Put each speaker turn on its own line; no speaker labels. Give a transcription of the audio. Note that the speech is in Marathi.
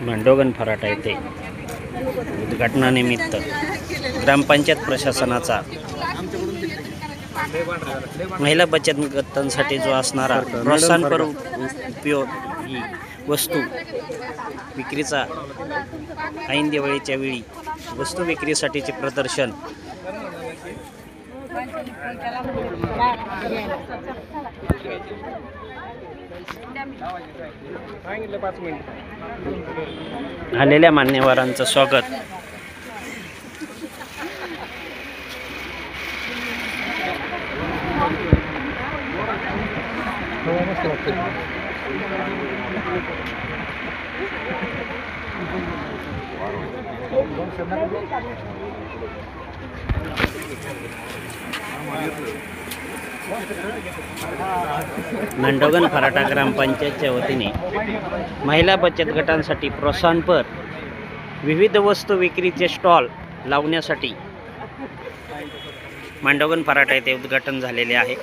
मांडोगण फराटा येथे उद्घाटनानिमित्त ग्रामपंचायत प्रशासनाचा महिला बचत गटांसाठी जो असणारा प्रोत्साहनपर उपयोगी वस्तू विक्रीचा ऐन दिवाळीच्या वेळी वस्तू विक्रीसाठीचे प्रदर्शन आलेल्या मान्यवरांचं स्वागत. मांडोगण फराटा ग्रामपंचायतच्या वतीने महिला बचत गटांसाठी प्रोत्साहनपर विविध वस्तू विक्रीचे स्टॉल लावण्यासाठी मांडोगण फराटा येथे उद्घाटन झालेले आहे.